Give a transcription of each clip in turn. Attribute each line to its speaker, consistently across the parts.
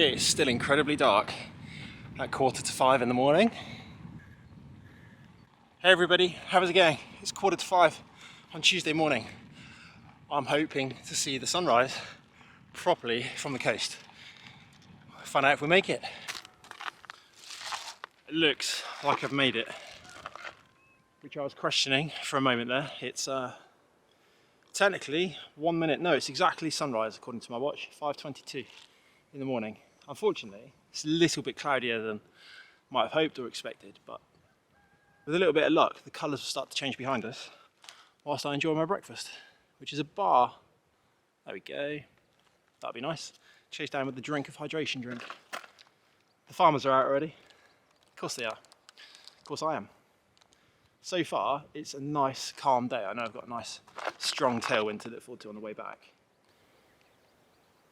Speaker 1: It's still incredibly dark at 4:45 in the morning. Hey everybody, how's it going? It's 4:45 on Tuesday morning. I'm hoping to see the sunrise properly from the coast. Find out if we make it. It looks like I've made it, which I was questioning for a moment there. It's technically 1 minute, no, it's exactly sunrise according to my watch, 5:22 in the morning. Unfortunately, it's a little bit cloudier than might have hoped or expected, but with a little bit of luck, the colours will start to change behind us whilst I enjoy my breakfast, which is a bar. There we go. That'd be nice. Chase down with the drink of hydration drink. The farmers are out already. Of course they are. Of course I am. So far, it's a nice, calm day. I know I've got a nice, strong tailwind to look forward to on the way back.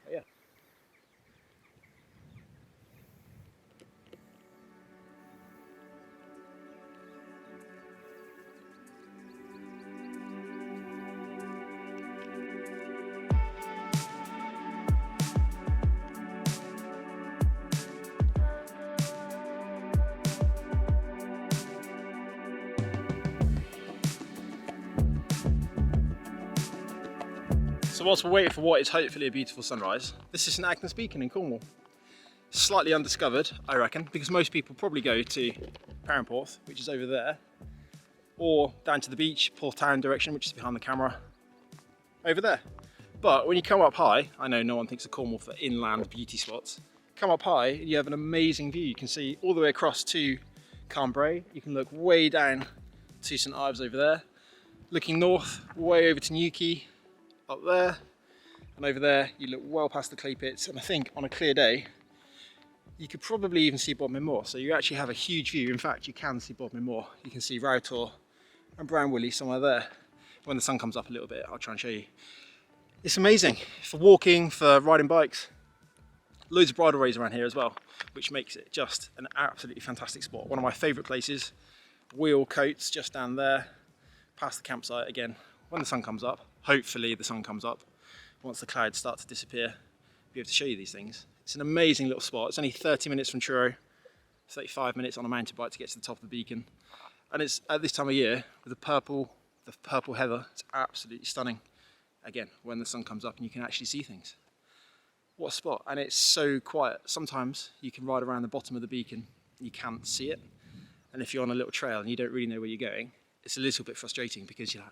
Speaker 1: But yeah. So whilst we're waiting for what is hopefully a beautiful sunrise, this is St Agnes Beacon in Cornwall. Slightly undiscovered, I reckon, because most people probably go to Perranporth, which is over there, or down to the beach, Porth Town direction, which is behind the camera, over there. But when you come up high, I know no one thinks of Cornwall for inland beauty spots, come up high, you have an amazing view. You can see all the way across to Cambrai, you can look way down to St Ives over there, looking north, way over to Newquay, up there, and over there you look well past the clay pits, and I think on a clear day you could probably even see Bodmin Moor, so you actually have a huge view. In fact, you can see Bodmin Moor. You can see Routor and Brownwilly somewhere there. When the sun comes up a little bit, I'll try and show you. It's amazing for walking, for riding bikes. Loads of bridle ways around here as well, which makes it just an absolutely fantastic spot. One of my favourite places. Wheel coats just down there, past the campsite again. When the sun comes up, hopefully the sun comes up, once the clouds start to disappear, I'll be able to show you these things. It's an amazing little spot. It's only 30 minutes from Truro, 35 minutes on a mountain bike to get to the top of the beacon. And it's at this time of year, with the purple heather, it's absolutely stunning. Again, when the sun comes up and you can actually see things. What a spot, and it's so quiet. Sometimes you can ride around the bottom of the beacon, you can't see it. And if you're on a little trail and you don't really know where you're going, it's a little bit frustrating because you're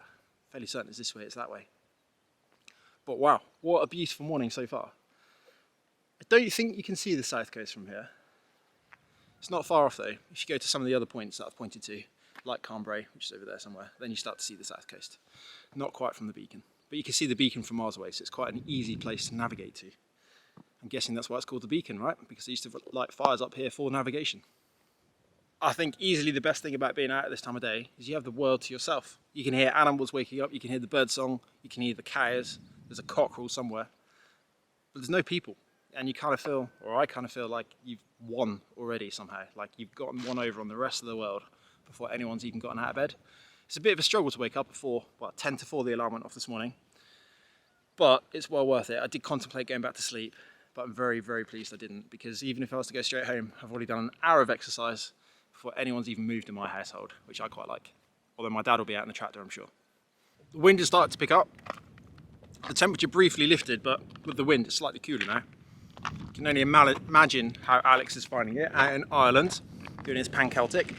Speaker 1: fairly certain it's this way, it's that way. But wow, what a beautiful morning so far. I don't think you can see the south coast from here. It's not far off though. If you go to some of the other points that I've pointed to, like Cambrai, which is over there somewhere, then you start to see the south coast. Not quite from the beacon, but you can see the beacon from miles away, so it's quite an easy place to navigate to. I'm guessing that's why it's called the beacon, right? Because they used to light fires up here for navigation. I think easily the best thing about being out at this time of day is you have the world to yourself. You can hear animals waking up, you can hear the bird song, you can hear the cows, there's a cockerel somewhere, but there's no people. And you kind of feel, or I kind of feel like you've won already somehow, like you've gotten one over on the rest of the world before anyone's even gotten out of bed. It's a bit of a struggle to wake up at 10 to 4 the alarm went off this morning, but it's well worth it. I did contemplate going back to sleep, but I'm very, very pleased I didn't, because even if I was to go straight home, I've already done an hour of exercise before anyone's even moved in my household, which I quite like. Although my dad will be out in the tractor, I'm sure. The wind has started to pick up. The temperature briefly lifted, but with the wind, it's slightly cooler now. You can only imagine how Alex is finding it out in Ireland, doing his pan-Celtic.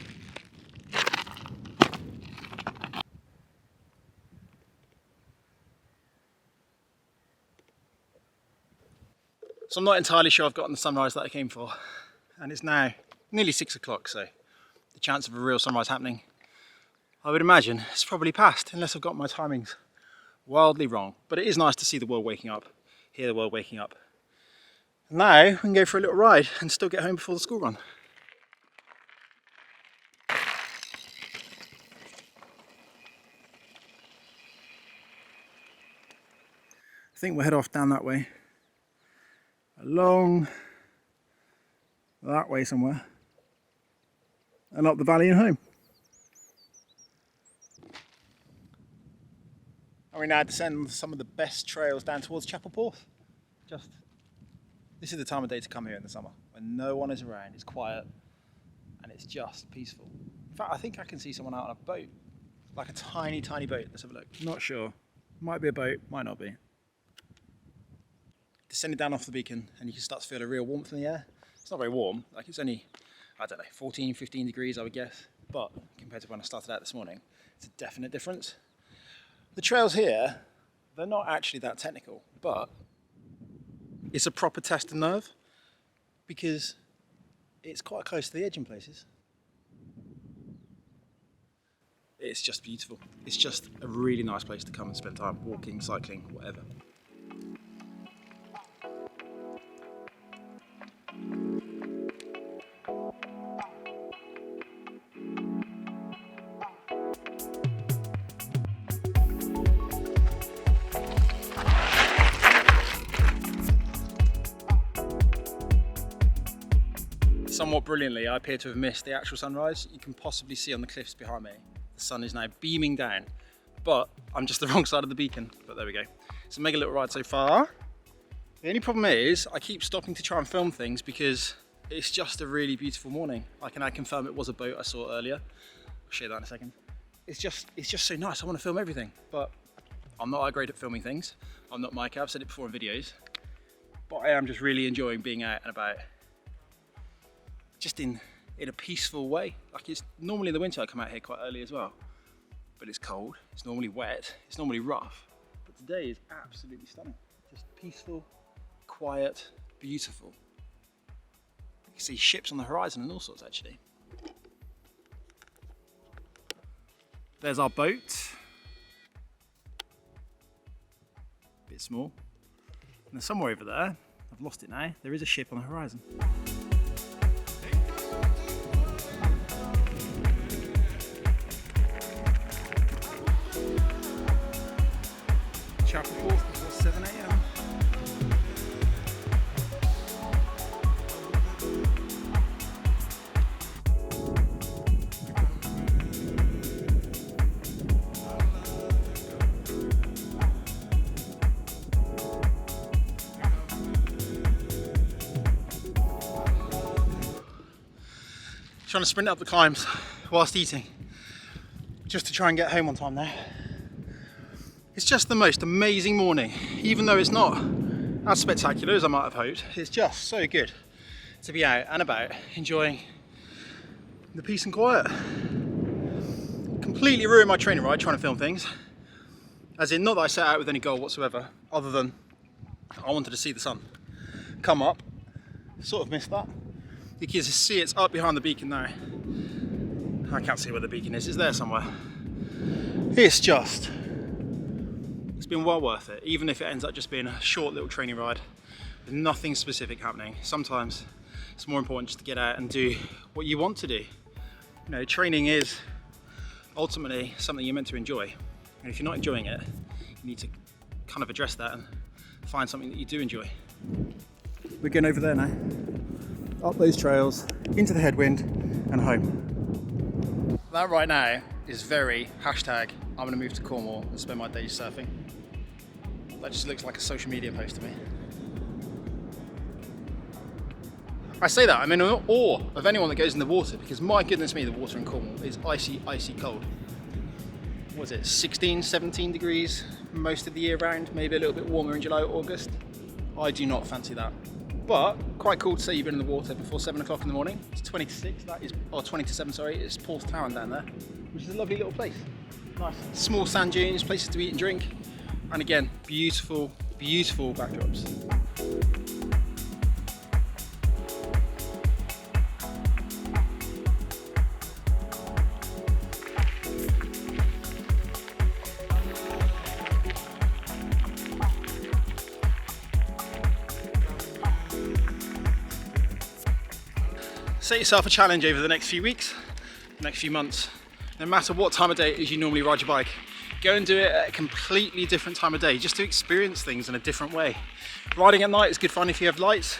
Speaker 1: So I'm not entirely sure I've gotten the sunrise that I came for, and it's now nearly 6 o'clock, so the chance of a real sunrise happening, I would imagine, it's probably past, unless I've got my timings wildly wrong. But it is nice to see the world waking up, hear the world waking up. And now we can go for a little ride and still get home before the school run. I think we'll head off down that way, along that way somewhere, and up the valley and home. And we now descend some of the best trails down towards Chapel Porth. Just This is the time of day to come here in the summer, when no one is around, it's quiet, and it's just peaceful. In fact, I think I can see someone out on a boat, like a tiny, tiny boat. Let's have a look. Not sure. Might be a boat, might not be. Descending down off the beacon, and you can start to feel a real warmth in the air. It's not very warm, like it's only, I don't know, 14, 15 degrees, I would guess. But compared to when I started out this morning, it's a definite difference. The trails here, they're not actually that technical, but it's a proper test of nerve because it's quite close to the edge in places. It's just beautiful. It's just a really nice place to come and spend time walking, cycling, whatever. Somewhat brilliantly, I appear to have missed the actual sunrise. You can possibly see on the cliffs behind me. The sun is now beaming down, but I'm just the wrong side of the beacon, but there we go. It's a mega little ride so far. The only problem is I keep stopping to try and film things because it's just a really beautiful morning. I can now confirm it was a boat I saw earlier. I'll show you that in a second. It's just so nice. I want to film everything, but I'm not that great at filming things. I'm not Mike, I've said it before in videos, but I am just really enjoying being out and about. Just in a peaceful way. Like it's normally in the winter I come out here quite early as well, but it's cold, it's normally wet, it's normally rough, but today is absolutely stunning. Just peaceful, quiet, beautiful. You can see ships on the horizon and all sorts actually. There's our boat. Bit small. And there's somewhere over there, I've lost it now, there is a ship on the horizon. Chapel Port before 7 AM. Trying to sprint up the climbs whilst eating, just to try and get home on time now. It's just the most amazing morning, even though it's not as spectacular as I might have hoped. It's just so good to be out and about, enjoying the peace and quiet. Completely ruined my training ride trying to film things. As in, not that I set out with any goal whatsoever, other than I wanted to see the sun come up. Sort of missed that. You can see it's up behind the beacon now. I can't see where the beacon is, it's there somewhere. It's been well worth it, even if it ends up just being a short little training ride with nothing specific happening. Sometimes it's more important just to get out and do what you want to do. You know, training is ultimately something you're meant to enjoy. And if you're not enjoying it, you need to kind of address that and find something that you do enjoy. We're going over there now, up those trails, into the headwind and home. That right now is very hashtag I'm going to move to Cornwall and spend my days surfing. That just looks like a social media post to me. I say that, I'm in awe of anyone that goes in the water because my goodness me, the water in Cornwall is icy, icy cold. What is it, 16, 17 degrees most of the year round, maybe a little bit warmer in July or August. I do not fancy that. But quite cool to say you've been in the water before 7 o'clock in the morning. It's 20 to 6, that is, or 20 to 7, sorry, it's Porthtown down there, which is a lovely little place. Nice. Small sand dunes, places to eat and drink. And again, beautiful, beautiful backdrops. Set yourself a challenge over the next few weeks, next few months. No matter what time of day it is you normally ride your bike, go and do it at a completely different time of day, just to experience things in a different way. Riding at night is good fun if you have lights.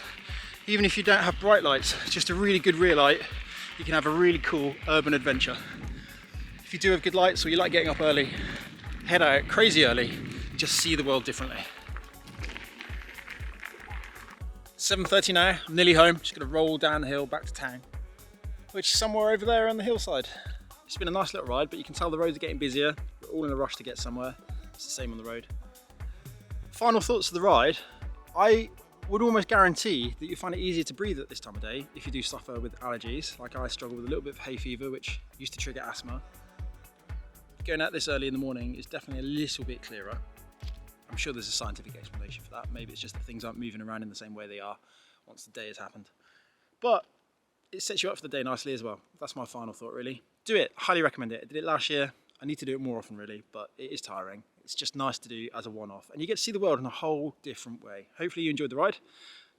Speaker 1: Even if you don't have bright lights, just a really good rear light, you can have a really cool urban adventure. If you do have good lights or you like getting up early, head out crazy early, just see the world differently. 7:30 now, I'm nearly home, just gonna roll down the hill back to town, which is somewhere over there on the hillside. It's been a nice little ride, but you can tell the roads are getting busier. We're all in a rush to get somewhere. It's the same on the road. Final thoughts of the ride. I would almost guarantee that you find it easier to breathe at this time of day if you do suffer with allergies, like I struggle with a little bit of hay fever, which used to trigger asthma. Going out this early in the morning is definitely a little bit clearer. I'm sure there's a scientific explanation for that. Maybe it's just that things aren't moving around in the same way they are once the day has happened. But it sets you up for the day nicely as well. That's my final thought, really. Do it, highly recommend it. I did it last year. I need to do it more often, really, but it is tiring. It's just nice to do as a one-off, and you get to see the world in a whole different way. Hopefully you enjoyed the ride.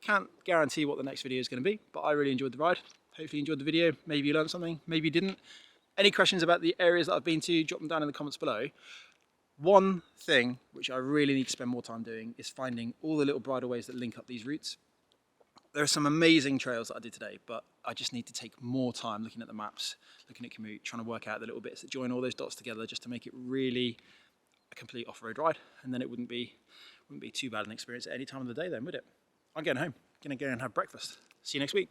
Speaker 1: Can't guarantee what the next video is going to be, but I really enjoyed the ride. Hopefully you enjoyed the video. Maybe you learned something, maybe you didn't. Any questions about the areas that I've been to, drop them down in the comments below. One thing which I really need to spend more time doing is finding all the little bridleways that link up these routes. There are some amazing trails that I did today, but I just need to take more time looking at the maps, looking at Komoot, trying to work out the little bits that join all those dots together just to make it really a complete off-road ride. And then it wouldn't be too bad an experience at any time of the day then, would it? I'm going home, gonna go and have breakfast. See you next week.